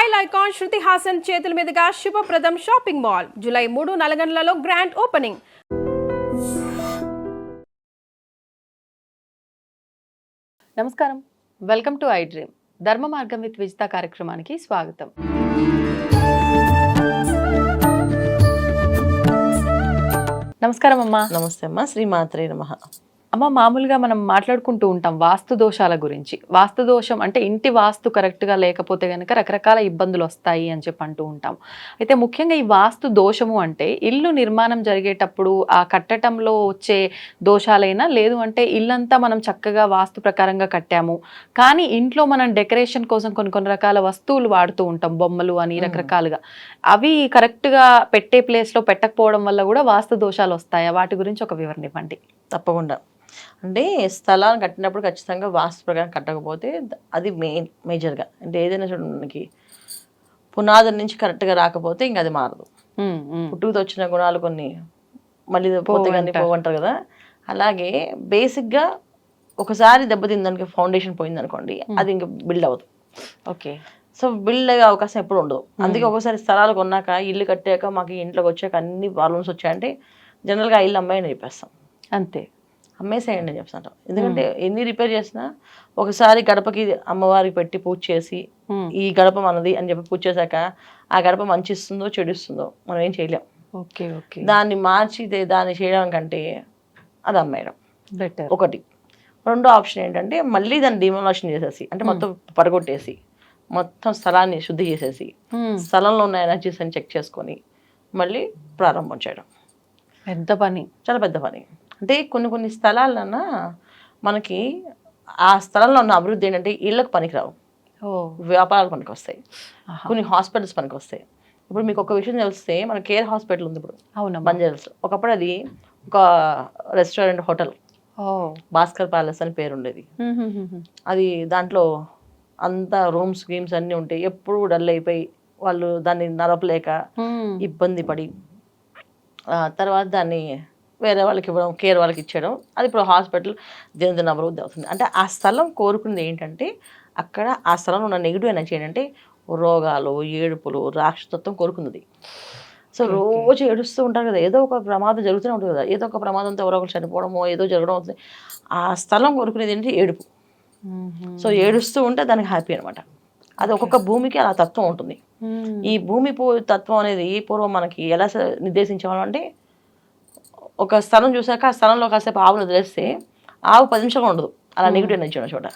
Style icon Shruti Haasan చేతుల మీదుగా Subhapradam shopping mall July 3 నల్గొండలలో గ్రాండ్ ఓపెనింగ్. నమస్కారం, welcome to I Dream. Dharma Margam with Vijitha కార్యక్రమానికి స్వాగతం. నమస్కారం అమ్మా. నమస్తే అమ్మా. శ్రీమాత్రే నమః. అమ్మ, మామూలుగా మనం మాట్లాడుకుంటూ ఉంటాం వాస్తు దోషాల గురించి. వాస్తు దోషం అంటే ఇంటి వాస్తు కరెక్ట్గా లేకపోతే కనుక రకరకాల ఇబ్బందులు వస్తాయి అని చెప్పి అంటూ ఉంటాం. అయితే ముఖ్యంగా ఈ వాస్తు దోషము అంటే ఇల్లు నిర్మాణం జరిగేటప్పుడు ఆ కట్టడంలో వచ్చే దోషాలైనా, లేదు అంటే ఇల్లంతా మనం చక్కగా వాస్తు ప్రకారంగా కట్టాము, కానీ ఇంట్లో మనం డెకరేషన్ కోసం కొన్ని రకాల వస్తువులు వాడుతూ ఉంటాం, బొమ్మలు అని రకరకాలుగా. అవి కరెక్ట్గా పెట్టే ప్లేస్లో పెట్టకపోవడం వల్ల కూడా వాస్తు దోషాలు వస్తాయా? వాటి గురించి ఒక వివరణ ఇవ్వండి. తప్పకుండా. అంటే స్థలాన్ని కట్టినప్పుడు ఖచ్చితంగా వాస్తు ప్రకారం కట్టకపోతే అది మేజర్గా అంటే ఏదైనా చూడండి, మనకి పునాదుల నుంచి కరెక్ట్గా రాకపోతే ఇంకా అది మారదు. పుట్టుకతో వచ్చిన గుణాలు కొన్ని మళ్ళీ పోతే కానీ పోవంటారు కదా. అలాగే బేసిక్గా ఒకసారి దెబ్బతిందానికి ఫౌండేషన్ పోయిందనుకోండి, అది ఇంకా బిల్డ్ అవ్వదు. ఓకే. సో బిల్డ్ అయ్యే అవకాశం ఎప్పుడు ఉండదు. అందుకే ఒకసారి స్థలాలు కొన్నాక, ఇల్లు కట్టాక, మాకు ఇంట్లోకి వచ్చాక అన్ని ప్రాబ్లమ్స్ వచ్చాయంటే జనరల్గా ఆ ఇల్లు అమ్మాయిని చెప్పేస్తాం. అంతే, అమ్మేసేయండి అని చెప్తాను. ఎందుకంటే ఎన్ని రిపేర్ చేసినా ఒకసారి గడపకి అమ్మవారికి పెట్టి పూజ చేసి ఈ గడప మనది అని చెప్పి పూజ చేశాక ఆ గడప మంచి ఇస్తుందో చెడిస్తుందో మనం ఏం చేయలేం. Okay okay. దాన్ని మార్చి దాన్ని చేయడం కంటే అది అమ్మేయడం బెటర్. ఒకటి. రెండో ఆప్షన్ ఏంటంటే మళ్ళీ దాన్ని డిమాలిషన్ చేసేసి, అంటే మొత్తం పడగొట్టేసి మొత్తం స్థలాన్ని శుద్ధి చేసేసి స్థలంలో ఉన్న ఎనర్జీస్ అని చెక్ చేసుకొని మళ్ళీ ప్రారంభం చేయడం. పెద్ద పని, చాలా పెద్ద పని. అంటే కొన్ని స్థలాలన్నా మనకి ఆ స్థలంలో ఉన్న అభివృద్ధి ఏంటంటే ఇళ్ళకు పనికిరావు, వ్యాపారాలు పనికి వస్తాయి, కొన్ని హాస్పిటల్స్ పనికి వస్తాయి. ఇప్పుడు మీకు ఒక విషయం తెలిస్తే, మన కేర్ హాస్పిటల్ ఉంది ఇప్పుడు బంజారాస్. ఒకప్పుడు అది ఒక రెస్టారెంట్ హోటల్, భాస్కర్ ప్యాలెస్ అని పేరు ఉండేది. అది దాంట్లో అంతా రూమ్స్ గేమ్స్ అన్నీ ఉంటాయి. ఎప్పుడు డల్ అయిపోయి వాళ్ళు దాన్ని నడపలేక ఇబ్బంది పడి తర్వాత దాన్ని వేరే వాళ్ళకి ఇవ్వడం, కేర్ వాళ్ళకి ఇచ్చేయడం. అది ఇప్పుడు హాస్పిటల్ దినదిన అభివృద్ధి అవుతుంది. అంటే ఆ స్థలం కోరుకునేది ఏంటంటే, అక్కడ ఆ స్థలంలో ఉన్న నెగిటివ్ ఎనర్జీ ఏంటంటే రోగాలు, ఏడుపులు, రాక్షసత్వం కోరుకున్నది. సో రోజు ఏడుస్తూ ఉంటారు కదా, ఏదో ఒక ప్రమాదం జరుగుతూనే ఉంటుంది కదా, ఏదో ఒక ప్రమాదంతో ఎవరో ఒకరు చనిపోవడమో ఏదో జరగడం అవుతుంది. ఆ స్థలం కోరుకునేది ఏంటంటే ఏడుపు. సో ఏడుస్తూ ఉంటే దానికి హ్యాపీ అనమాట. అది ఒక్కొక్క భూమికి అలా తత్వం ఉంటుంది. ఈ భూమి తత్వం అనేది పూర్వం మనకి ఎలా నిర్దేశించేవాళ్ళం అంటే, ఒక స్థలం చూసాక ఆ స్థలంలో కాసేపు ఆవును వదిలేస్తే ఆవు 10 నిమిషాలు ఉండదు, అలా నెగిటివ్ ఎనర్జీ ఉన్న చోట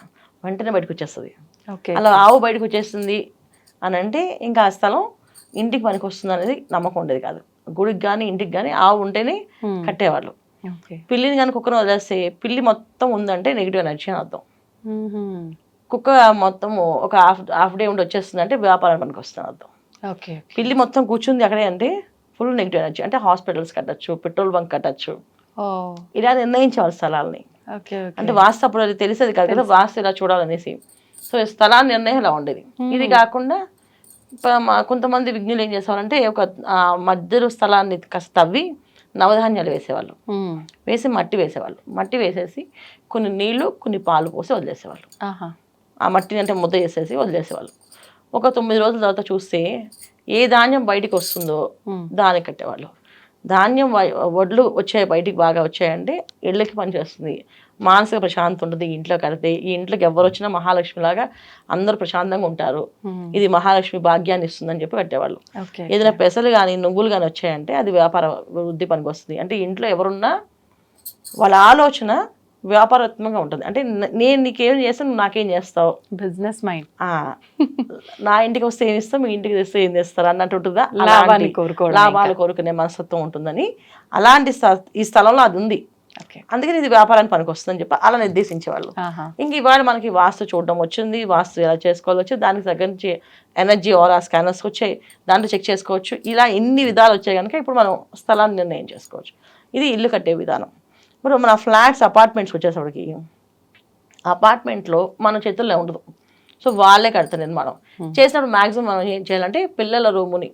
వెంటనే బయటకు వచ్చేస్తుంది. అలా ఆవు బయటకు వచ్చేస్తుంది అని అంటే ఇంకా ఆ స్థలం ఇంటికి పనికి వస్తుంది అనేది నమ్మకం ఉండేది కాదు. గుడికి కానీ ఇంటికి కానీ ఆవు ఉంటేనే కట్టేవాళ్ళు. పిల్లిని కానీ కుక్కను వదిలేస్తే పిల్లి మొత్తం ఉందంటే నెగిటివ్ ఎనర్జీ అని అర్థం. కుక్క మొత్తం ఒక హాఫ్ డే ఉండి వచ్చేస్తుంది అంటే వ్యాపారం పనికి వస్తుంది అర్థం. పిల్లి మొత్తం కూర్చుంది అక్కడే అంటే ఫుల్ నెగిటివ్ ఎనర్జీ. అంటే హాస్పిటల్స్ కట్టచ్చు, పెట్రోల్ బంక్ కట్టచ్చు, ఇలా నిర్ణయించేవాళ్ళు స్థలాల్ని. అంటే వాస్తు అప్పుడు అది తెలిసేది కాదు కదా, వాస్తు ఇలా చూడాలనేసి. సో స్థలాన్ని నిర్ణయం ఇలా ఉండేది. ఇది కాకుండా కొంతమంది విజ్ఞులు ఏం చేసేవాళ్ళంటే, ఒక మధ్యలో స్థలాన్ని కాస్త తవ్వి నవధాన్యాలు వేసేవాళ్ళు, వేసి మట్టి వేసేవాళ్ళు. మట్టి వేసేసి కొన్ని నీళ్లు కొన్ని పాలు పోసి వదిలేసేవాళ్ళు. ఆ మట్టిని అంటే ముద్ద చేసేసి వదిలేసేవాళ్ళు. ఒక 9 రోజుల తర్వాత చూస్తే ఏ ధాన్యం బయటికి వస్తుందో దానికి కట్టేవాళ్ళు. ధాన్యం వడ్లు వచ్చాయి, బయటికి బాగా వచ్చాయంటే ఇళ్ళకి పనిచేస్తుంది, మానసిక ప్రశాంతి ఉంటుంది. ఇంట్లో కడితే ఈ ఇంట్లోకి ఎవరు వచ్చినా మహాలక్ష్మిలాగా అందరూ ప్రశాంతంగా ఉంటారు, ఇది మహాలక్ష్మి భాగ్యాన్ని ఇస్తుందని చెప్పి కట్టేవాళ్ళు. ఏదైనా పెసలు కానీ నువ్వులు కానీ వచ్చాయంటే అది వ్యాపార వృద్ధి పనికి వస్తుంది. అంటే ఇంట్లో ఎవరున్నా వాళ్ళ ఆలోచన వ్యాపారాత్మకంగా ఉంటుంది. అంటే నేను నీకేం చేస్తాను, నువ్వు నాకేం చేస్తావు, బిజినెస్ మైండ్. నా ఇంటికి వస్తే ఏమి ఇస్తావు, మీ ఇంటికి తెస్తే ఏం చేస్తారు అన్నట్టు ఉంటుందా. లాభాలు కోరుకునే మనస్తత్వం ఉంటుందని అలాంటి ఈ స్థలంలో అది ఉంది. అందుకని ఇది వ్యాపారానికి పనికి వస్తుందని చెప్పి అలా నిర్దేశించేవాళ్ళు. ఇంక ఇవాళ మనకి వాస్తు చూడడం వచ్చింది, వాస్తు ఎలా చేసుకోవాలో వచ్చి దానికి తగ్గంచి ఎనర్జీ ఆరా స్కానర్స్ వచ్చాయి, దాంట్లో చెక్ చేసుకోవచ్చు. ఇలా ఎన్ని విధాలు వచ్చాయి కనుక ఇప్పుడు మనం స్థలాన్ని నిర్ణయం చేసుకోవచ్చు. ఇది ఇల్లు కట్టే విధానం. ఇప్పుడు మన ఫ్లాట్స్, అపార్ట్మెంట్స్ వచ్చేసరికి అపార్ట్మెంట్లో మన చేతుల్లో ఉండదు. సో వాళ్ళే కడతారు నిర్మాణం చేసినప్పుడు. మ్యాక్సిమం మనం ఏం చేయాలంటే పిల్లల రూముని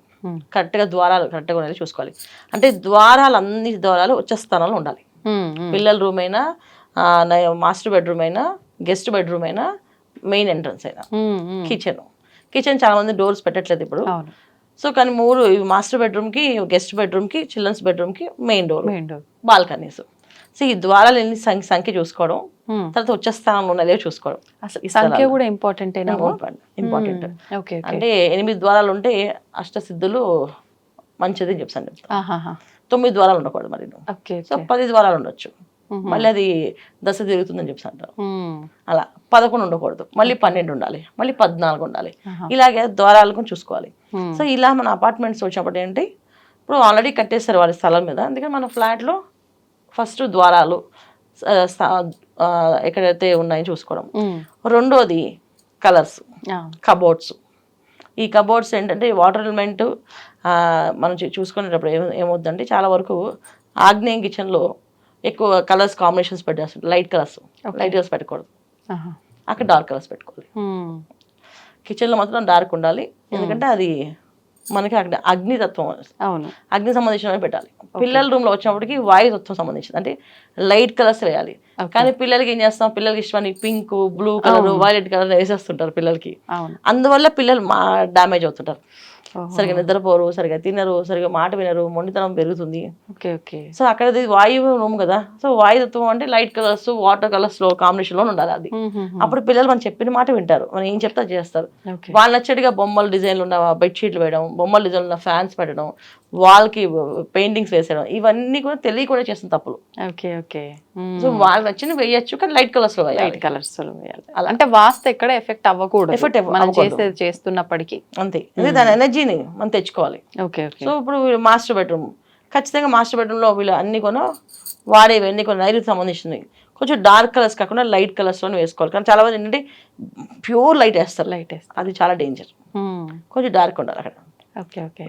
కరెక్ట్గా ద్వారాలు కరెక్ట్గా ఉండేది చూసుకోవాలి. అంటే ద్వారాలు, అన్ని ద్వారాలు వచ్చే స్థానంలో ఉండాలి. పిల్లల రూమ్ అయినా, మాస్టర్ బెడ్రూమ్ అయినా, గెస్ట్ బెడ్రూమ్ అయినా, మెయిన్ ఎంట్రన్స్ అయినా, కిచెన్ చాలా మంది డోర్స్ పెట్టట్లేదు ఇప్పుడు. అవును. సో కానీ 3 మాస్టర్ బెడ్రూమ్కి, గెస్ట్ బెడ్రూమ్కి, చిల్డ్రన్స్ బెడ్రూమ్కి మెయిన్ డోర్, బాల్కనీస్. సో ఈ ద్వారాలు ఎన్ని సంఖ్య చూసుకోవడం, తర్వాత వచ్చే స్థానంలో ఉన్నదే చూసుకోవడం. అసలు సంఖ్య కూడా ఇంపార్టెంట్ ఇంపార్టెంట్. అంటే 8 ద్వారాలు ఉంటే అష్టసిద్ధులు మంచిది అని చెప్తాను. 9 ద్వారాలు ఉండకూడదు మరి. సో 10 ద్వారాలు ఉండొచ్చు, మళ్ళీ అది దశ తిరుగుతుందని చెప్పి అంటారు. అలా 11 ఉండకూడదు, మళ్ళీ 12 ఉండాలి, మళ్ళీ 14 ఉండాలి. ఇలాగే ద్వారాలకు చూసుకోవాలి. సో ఇలా మన అపార్ట్మెంట్స్ వచ్చినప్పుడు ఏంటి, ఇప్పుడు ఆల్రెడీ కట్టేస్తారు వాళ్ళ స్థలం మీద, అందుకని మన ఫ్లాట్లో ఫస్ట్ ద్వారాలు ఎక్కడైతే ఉన్నాయో చూసుకోవడం. రెండోది కలర్స్, కబోర్డ్స్. ఈ కబోర్డ్స్ ఏంటంటే వాటర్ ఎలిమెంట్ మనం చూసుకునేటప్పుడు ఏమవుతుందంటే చాలా వరకు ఆగ్నేయం కిచెన్లో ఎక్కువ కలర్స్ కాంబినేషన్స్ పెట్టేస్తుంది. లైట్ కలర్స్ పెట్టకూడదు, అక్కడ డార్క్ కలర్స్ పెట్టుకోవాలి. కిచెన్లో మాత్రం డార్క్ ఉండాలి, ఎందుకంటే అది మనకి అక్కడ అగ్నితత్వం, అగ్ని సంబంధించినవి పెట్టాలి. పిల్లల రూమ్లో వచ్చినప్పటికి వాయుతత్వం సంబంధించింది, అంటే లైట్ కలర్స్ వేయాలి. కానీ పిల్లలకి ఏం చేస్తాం, పిల్లలకి ఇష్టమని pink, blue colour, violet colour వేసేస్తుంటారు పిల్లలకి. అందువల్ల పిల్లలు డ్యామేజ్ అవుతుంటారు. సరిగా నిద్రపోరు, సరిగా తినరు, సరిగా మాట వినరు, మొండితనం పెరుగుతుంది. సో అక్కడ వాయువు రూమ్ కదా, సో వాయుతత్వం అంటే లైట్ కలర్స్, వాటర్ కలర్స్ లో కాంబినేషన్ లో ఉండాలి అది. అప్పుడు పిల్లలు మనం చెప్పిన మాట వింటారు, మనం ఏం చెప్తా చేస్తారు. వాళ్ళు నచ్చడిగా బొమ్మల డిజైన్లు ఉన్న బెడ్షీట్లు వేయడం, బొమ్మల డిజైన్లు ఉన్న ఫ్యాన్స్ పెట్టడం, వాళ్ళకి పెయింటింగ్స్ వేసేయడం, ఇవన్నీ కూడా తెలియకుండా చేస్తున్న తప్పులు. సో వాళ్ళు నచ్చిన వేయచ్చు, కానీ లైట్ కలర్స్ లో వేయాలి. అంటే వాస్తు ఎక్కడ ఎఫెక్ట్ అవ్వకూడదు చేస్తున్నప్పటికీ, అంతే. దాని ఎనర్జీని మనం తెచ్చుకోవాలి. సో ఇప్పుడు మాస్టర్ బెడ్రూమ్, ఖచ్చితంగా మాస్టర్ బెడ్రూమ్ లో వీళ్ళు అన్ని కూడా వాడేవి అన్ని కొన్ని నైరుతి సంబంధించినవి కొంచెం డార్క్ కలర్స్ కాకుండా లైట్ కలర్స్ లోనే వేసుకోవాలి. కానీ చాలా మంది ఏంటంటే ప్యూర్ లైట్ వేస్తారు, అది చాలా డేంజర్. కొంచెం డార్క్ ఉండాలి అక్కడ,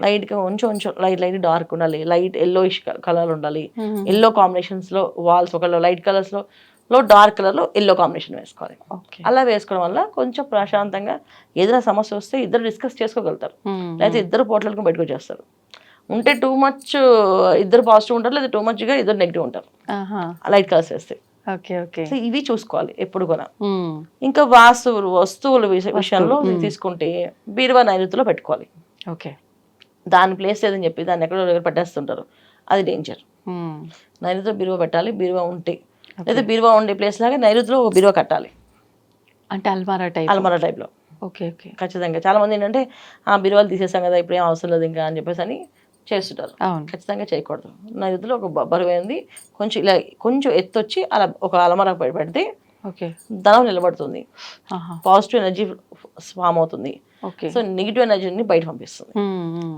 లైట్ గా కొంచెం లైట్ డార్క్ ఉండాలి, లైట్ ఎల్లోయిష్ కలర్ ఉండాలి. ఎల్లో కాంబినేషన్స్ లో వాల్స్, ఒకళ్ళు లైట్ కలర్స్ లో డార్క్ కలర్ లో ఎల్లో కాంబినేషన్ వేసుకోవాలి. అలా వేసుకోవడం వల్ల కొంచెం ప్రశాంతంగా ఏదైనా సమస్య వస్తే ఇద్దరు డిస్కస్ చేసుకోగలుగుతారు, లేకపోతే ఇద్దరు పోట్లకు బయటకు వచ్చేస్తారు. ఉంటే టూ మచ్ ఇద్దరు పాజిటివ్ ఉంటారు, లేదా టూ మచ్ గా ఇద్దరు నెగిటివ్ ఉంటారు లైట్ కలర్స్ వేస్తే. సో ఇవి చూసుకోవాలి ఎప్పుడు కూడా. ఇంకా వస్తువుల విషయంలో తీసుకుంటే బీరువా నైరుతిలో పెట్టుకోవాలి. దాని ప్లేస్ లేదని చెప్పి దాన్ని ఎక్కడో పెట్టేస్తుంటారు, అది డేంజర్. నైరుతిలో బీరువా పెట్టాలి, బీరువా ఉంటే, లేదా బీరువా ఉండే ప్లేస్ లాగా నైరుతిలో ఒక బీరువా కట్టాలి, అంటే అల్మారా టైప్ లో. ఖచ్చితంగా చాలా మంది ఏంటంటే ఆ బీరువాలు తీసేసాం కదా ఇప్పుడు ఏం అవసరం లేదు ఇంకా అని చెప్పేసి అని చేస్తుంటారు. ఖచ్చితంగా చేయకూడదు. నైరుతిలో ఒక బరువైంది కొంచెం ఇలా కొంచెం ఎత్తొచ్చి అలా ఒక అలమరా పెడితే ధనం నిలబడుతుంది, పాజిటివ్ ఎనర్జీ ఫామ్ అవుతుంది. సో నెగిటివ్ ఎనర్జీని బయట పంపిస్తుంది.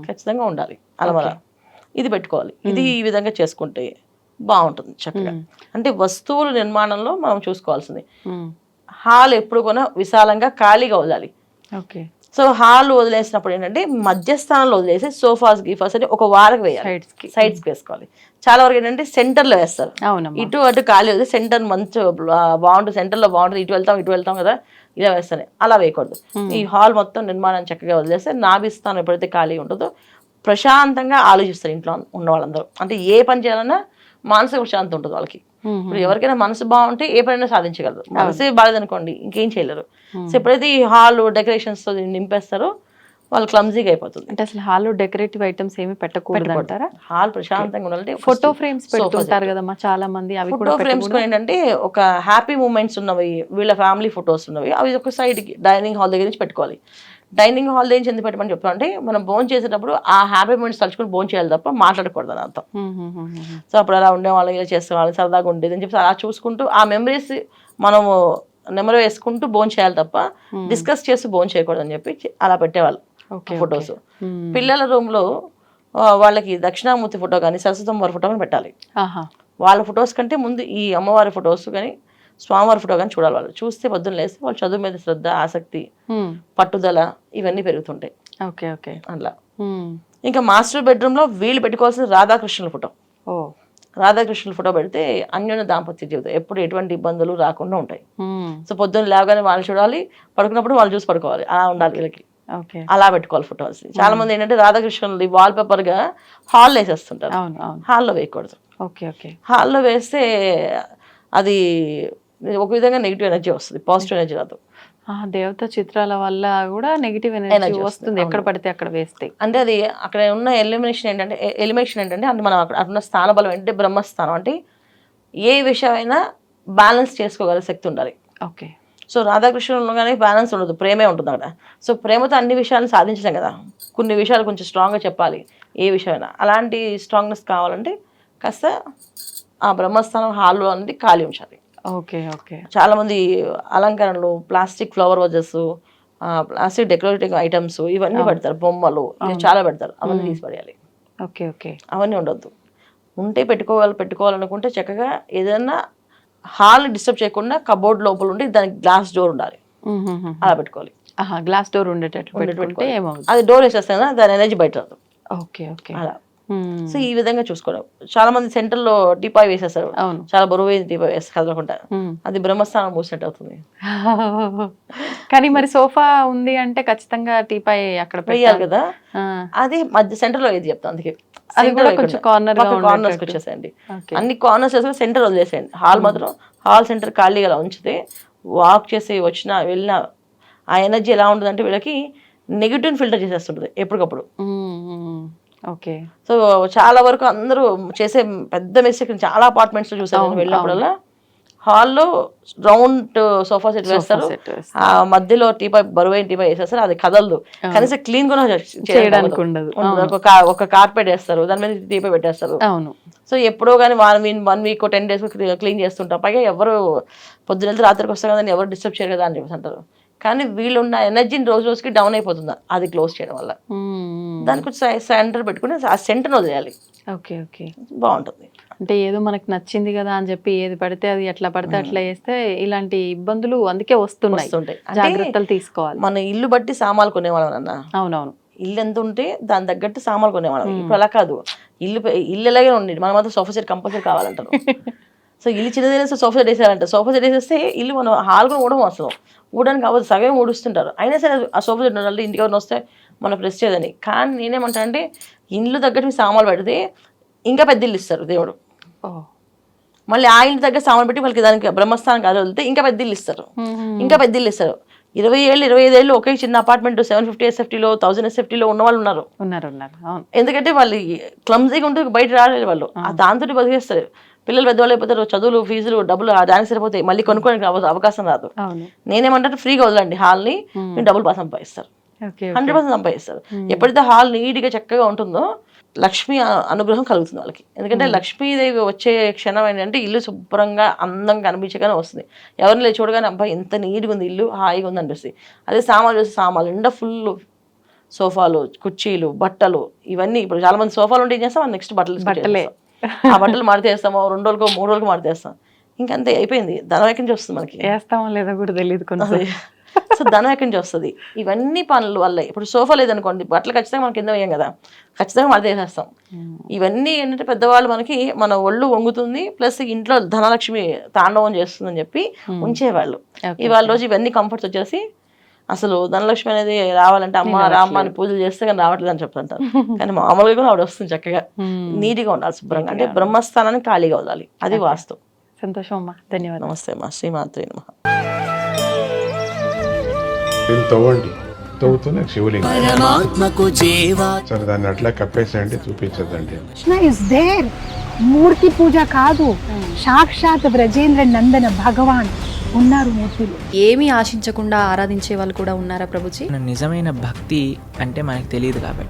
ఖచ్చితంగా ఉండాలి అలమరా, ఇది పెట్టుకోవాలి. ఇది ఈ విధంగా చేసుకుంటే బాగుంటుంది చక్కగా. అంటే వస్తువుల నిర్మాణంలో మనం చూసుకోవాల్సింది, హాల్ ఎప్పుడు కూడా విశాలంగా ఖాళీగా వదలాలి. సో హాల్ వదిలేసినప్పుడు ఏంటంటే మధ్యస్థానంలో వదిలేసి సోఫాస్ గిఫాస్ అని ఒక వారకు వేయాలి, సైడ్స్ వేసుకోవాలి. చాలా వరకు ఏంటంటే సెంటర్ లో వేస్తారు, ఇటు అటు ఖాళీ వదిలి సెంటర్ మంచి బాగుంటుంది, సెంటర్ లో బాగుంటుంది, ఇటు వెళ్తాం కదా ఇలా వేస్తానే, అలా వేయకూడదు. ఈ హాల్ మొత్తం నిర్మాణం చక్కగా వదిలేస్తే నాభిస్థానం ఎప్పుడైతే ఖాళీ ఉంటుందో ప్రశాంతంగా ఆలోచిస్తారు ఇంట్లో ఉన్న వాళ్ళందరూ. అంటే ఏ పని చేయాలన్నా మానసిక ప్రశాంతత ఉంటుంది వాళ్ళకి. ఇప్పుడు ఎవరికైనా మనసు బాగుంటే ఏ పనైనా సాధించగలరు, మనసే బాగాలేదనుకోండి ఇంకేం చేయలేరు. సో ఎప్పుడైతే ఈ హాల్ డెకరేషన్స్ తో నింపేస్తారో వాళ్ళు క్లమ్జీగా అయిపోతుంది. అంటే అసలు హాల్ డెకరేటివ్ ఐటమ్స్ ఏమి పెట్టకూడదు అంటారా? హాల్ ప్రశాంతంగా ఉండాలంటే ఫోటో ఫ్రేమ్స్ పెడుతుంటారు కదమ్మా చాలా మంది, అవి ఫోటో ఫ్రేమ్స్ ఏంటంటే ఒక హ్యాపీ మూమెంట్స్ ఉన్నవి, వీళ్ళ ఫ్యామిలీ ఫొటోస్ ఉన్నవి, అవి ఒక సైడ్ కి డైనింగ్ హాల్ దగ్గర నుంచి పెట్టుకోవాలి. డైనింగ్ హాల్ దగ్గర నుంచి ఎందుకు పెట్టమని చెప్తాం అంటే మనం భోజనం చేసేటప్పుడు ఆ హ్యాపీ మూమెంట్స్ తలుచుకుని భోజనం చేయాలి తప్ప మాట్లాడకూడదు అని అర్థం. సో అప్పుడు అలా ఉండేవాళ్ళం, ఇలా చేసేవాళ్ళం, సరదాగా ఉండేది అని చెప్పి అలా చూసుకుంటూ ఆ మెమరీస్ మనము నెమరు వేసుకుంటూ భోజనం చేయాలి తప్ప డిస్కస్ చేస్తూ భోజనం చేయకూడదు అని చెప్పి అలా పెట్టేవాళ్ళు ఫొటోస్. పిల్లల రూమ్ లో వాళ్ళకి దక్షిణామూర్తి ఫోటో కానీ సరస్వతమ్మవారి ఫోటో కానీ పెట్టాలి. వాళ్ళ ఫొటోస్ కంటే ముందు ఈ అమ్మవారి ఫొటోస్ కానీ స్వామివారి ఫోటో కానీ చూడాలి. వాళ్ళు చూస్తే పొద్దున్న లేస్తే వాళ్ళు చదువు మీద శ్రద్ధ, ఆసక్తి, పట్టుదల ఇవన్నీ పెరుగుతుంటాయి అట్లా. ఇంకా మాస్టర్ బెడ్రూమ్ లో వీళ్ళు పెట్టుకోవాల్సిన రాధాకృష్ణుల ఫోటో. రాధాకృష్ణుల ఫోటో పెడితే అన్యోన్య దాంపత్య జీవితం ఎప్పుడు ఎటువంటి ఇబ్బందులు రాకుండా ఉంటాయి. సో పొద్దున్న లేవగానే వాళ్ళు చూడాలి, పడుకున్నప్పుడు వాళ్ళు చూసి పడుకోవాలి, అలా ఉండాలి వీళ్ళకి. అలా పెట్టుకోవాలి ఫొటోస్. చాలా మంది ఏంటంటే రాధాకృష్ణులది వాల్ పేపర్ గా హాల్ వేసేస్తుంటారు, హాల్లో వేయకూడదు. హాల్లో వేస్తే అది ఒక విధంగా నెగిటివ్ ఎనర్జీ వస్తుంది, పాజిటివ్ ఎనర్జీ రాదు. దేవత చిత్రాల వల్ల కూడా నెగిటివ్ ఎనర్జీ Energy వస్తుంది వస్తుంది, ఎక్కడ అవును. పడితే అక్కడ వేస్తే. అంటే అది అక్కడ ఉన్న ఎలిమినేషన్ ఏంటంటే అంటే మనం అక్కడ ఉన్న స్థాన బలం ఏంటంటే బ్రహ్మస్థానం. అంటే ఏ విషయమైనా బ్యాలెన్స్ చేసుకోగల శక్తి ఉండాలి. ఓకే. సో రాధాకృష్ణులు కానీ బ్యాలెన్స్ ఉండదు, ప్రేమే ఉంటుంది అక్కడ. సో ప్రేమతో అన్ని విషయాలను సాధించలేం కదా, కొన్ని విషయాలు కొంచెం స్ట్రాంగ్గా చెప్పాలి ఏ విషయమైనా. అలాంటి స్ట్రాంగ్నెస్ కావాలంటే కాస్త ఆ బ్రహ్మస్థానం హాల్లో అనేది ఖాళీ ఉంచాలి. ఓకే. ఓకే. చాలామంది అలంకరణలు, plastic flower vases, plastic decorative items ఇవన్నీ పెడతారు, బొమ్మలు ఇవి చాలా పెడతారు, అవన్నీ తీసి పడేయాలి. ఓకే. ఓకే. అవన్నీ ఉండొద్దు. ఉంటే పెట్టుకోవాలనుకుంటే చక్కగా ఏదైనా హాల్ డిస్టర్బ్ చేయకుండా కబోర్డ్ లోపల ఉండి దానికి గ్లాస్ డోర్ ఉండాలి, అలా పెట్టుకోవాలి. గ్లాస్ డోర్ ఉండేటట్లు పెట్టుకుంటే ఏమవుతుంది? అది డోర్ వేసేస్తే కదా దాని ఎనర్జీ బయట రాదు. ఓకే. ఓకే. అలా సో ఈ విధంగా చూసుకోవడం. చాలా మంది సెంటర్ లో టీపాయ్ వేసేస్తారు, అవును. చాలా బరువు టీపాయ్ వేస్తారు కదలకుండా, అది బ్రహ్మస్థానం మూసినట్టు అవుతుంది. కానీ మరి సోఫా ఉంది అంటే ఖచ్చితంగా టీపాయ్ అక్కడ వేయాలి కదా. ఆ. అది మధ్య సెంటర్ లో ఏది చెప్తాను, అందుకే అది కూడా కొంచెం కార్నర్ కార్నర్స్ వచ్చేసేయండి. అన్ని కార్నర్స్ వేసుకుని సెంటర్ వదిలేసేయండి. హాల్ మాత్రం హాల్ సెంటర్ ఖాళీగా అలా ఉంచితే వాక్ చేసి వచ్చినా వెళ్ళినా ఆ ఎనర్జీ ఎలా ఉంటుంది అంటే వీళ్ళకి నెగిటివ్ ఫిల్టర్ చేసేస్తుంటుంది ఎప్పటికప్పుడు. ఓకే. సో చాలా వరకు అందరూ చేసే పెద్ద మిస్టేక్ చాలా అపార్ట్మెంట్స్ లో చూసాను నేను వెళ్ళినప్పుడల్లా, హాల్లో రౌండ్ సోఫా సెట్ వేస్తారు, ఆ మధ్యలో టీపాయ్ బరువైన టీపాయ్ వేసేస్తారు, అది కదలదు, కనీసం క్లీన్ కూడా చేయడానికి ఉండదు. ఒక కార్పెట్ వేస్తారు, దాని మీద టీపాయ్ పెట్టేస్తారు. అవును. సో ఎప్పుడో కానీ 1 వీక్ 10 days క్లీన్ చేస్తుంటాం. పైగా ఎవరు పొద్దున వెళ్తే రాత్రికి వస్తారు కదా, ఎవరు డిస్టర్బ్ చేయరు కదా అని చెప్పేసి అంటారు. కానీ వీళ్ళున్న ఎనర్జీని రోజు రోజుకి డౌన్ అయిపోతుంది అది క్లోజ్ చేయడం వల్ల. దానికి సెంటర్ పెట్టుకుని ఆ సెంటర్ని వదిలేయాలి. ఓకే. ఓకే. బాగుంటుంది. అంటే ఏదో మనకు నచ్చింది కదా అని చెప్పి ఏది పడితే అది ఎట్లా పడితే అట్లా వేస్తే ఇలాంటి ఇబ్బందులు అందుకే వస్తుంటాయి. జాగ్రత్తలు తీసుకోవాలి. మన ఇల్లు బట్టి సామాన్లు కొనేవాళ్ళం అన్న. అవునవును. ఇల్లు ఎంత ఉంటే దాని తగ్గట్టు సామాన్లు కొనేవాళ్ళం. ఇప్పుడు అలా కాదు, ఇల్లు ఎలాగే ఉండేది, మన మాత్రం సోఫా సెట్ కంపల్సరీ కావాలంటారు. సో ఇల్లు చిన్నదైనా సోఫా సెట్ వేసారంట, సోఫా సెట్ వేసేస్తే ఇల్లు మనం హాల్ కూడా ఊడడం అసలు ఊడడానికి అవ్వదు, సగం ఊడుస్తుంటారు. అయినా సరే ఆ సోఫా సెట్ ఉండాలి, ఇంటికి ఎవరిని వస్తే మనం ప్రెస్ చేయదని. కానీ నేనేమంటా అంటే ఇల్లు తగ్గట్టు మీ సామాన్లు పెడితే ఇంకా పెద్ద ఇల్లు ఇస్తారు దేవుడు. మళ్ళీ ఆ ఇంటి దగ్గర సామాన్ పెట్టి వాళ్ళకి దానికి బ్రహ్మస్థానం కాదు వదిలితే ఇంకా పెద్ద ఇల్లు ఇస్తారు, ఇంకా పెద్ద ఇల్లు ఇస్తారు. 20 ఏళ్ళు 25 ఏళ్ళు ఒకే చిన్న అపార్ట్మెంట్ 750 SFTలో 1000 SFTలో ఉన్న వాళ్ళు ఉన్నారు. ఎందుకంటే వాళ్ళు క్లమ్జీగా ఉంటే బయట రాలేదు, వాళ్ళు దాంతో బతికేస్తారు. పిల్లలు పెద్దవాళ్ళు అయిపోతారు, చదువులు ఫీజులు డబ్బులు దానికి సరిపోతాయి, మళ్ళీ కొనుక్కోడానికి అవకాశం రాదు. నేనేమంటే ఫ్రీగా వదలండి హాల్ని, మీరు డబ్బులు సంపాదిస్తారు, 100% సంపాదిస్తారు. ఎప్పుడైతే హాల్ నీట్గా చక్కగా ఉంటుందో లక్ష్మి అనుగ్రహం కలుగుతుంది వాళ్ళకి. ఎందుకంటే లక్ష్మీదేవి వచ్చే క్షణం ఏంటంటే ఇల్లు శుభ్రంగా అందంగా కనిపించగానే వస్తుంది. ఎవరిని లేదు చూడగానే అబ్బాయి ఎంత నీట్గా ఉంది ఇల్లు, హాయిగా ఉంది అనిపిస్తుంది. అదే సామాన్లు చూస్తే సామాన్లు నిండా ఫుల్ సోఫాలు, కుర్చీలు, బట్టలు ఇవన్నీ. ఇప్పుడు చాలా మంది సోఫాలు ఉంటే ఏం చేస్తాం, నెక్స్ట్ బట్టలే ఆ బట్టలు మాడితేస్తామో 2 రోజులకో 3 రోజులకు మాడితేస్తాం, ఇంకంతే అయిపోయింది. ధనం ఎక్కడి నుంచి వస్తుంది మనకి, వేస్తామో లేదో కూడా తెలియదు. సో ధనం ఎక్కడి నుంచి వస్తుంది, ఇవన్నీ పనుల వల్ల. ఇప్పుడు సోఫా లేదనుకోండి, బట్టలు ఖచ్చితంగా మనం కింద వేయం కదా, ఖచ్చితంగా మాడితేసేస్తాం. ఇవన్నీ ఏంటంటే పెద్దవాళ్ళు మనకి మన ఒళ్ళు వంగుతుంది, ప్లస్ ఇంట్లో ధనలక్ష్మి తాండవం చేస్తుందని చెప్పి ఉంచేవాళ్ళు. ఇవాళ రోజు ఇవన్నీ కంఫర్ట్స్ వచ్చేసి అసలు ధనలక్ష్మి అనేది రావాలంటే అమ్మ రామ్మ అని పూజలు చేస్తే కానీ రావట్లేదు అని చెప్తుంటారు. కానీ మామూలుగా కూడా ఆవిడ వస్తుంది చక్కగా, నీట్గా ఉండాలి, శుభ్రంగా. అంటే బ్రహ్మస్థానాన్ని ఖాళీగా వదలాలి, అది వాస్తు. సంతోషం అమ్మా, ధన్యవాదాలు. నమస్తే అమ్మా, శ్రీమాత్రే నమః. తవ్వండి, తవ్వుతూనే శివలింగం. సరే దాన్ని అట్లా కప్పేసేయండి, చూపించదండి. Krishna is there. మూర్తి పూజ కాదు, సాక్షాత్ బ్రజేంద్ర నందన భగవాన్ ఉన్నారు మూర్తిలో. ఏమీ ఆశించకుండా ఆరాధించే వాళ్ళు కూడా ఉన్నారా ప్రభుజీ? నిజమైన భక్తి అంటే మనకు తెలియదు కాబట్టి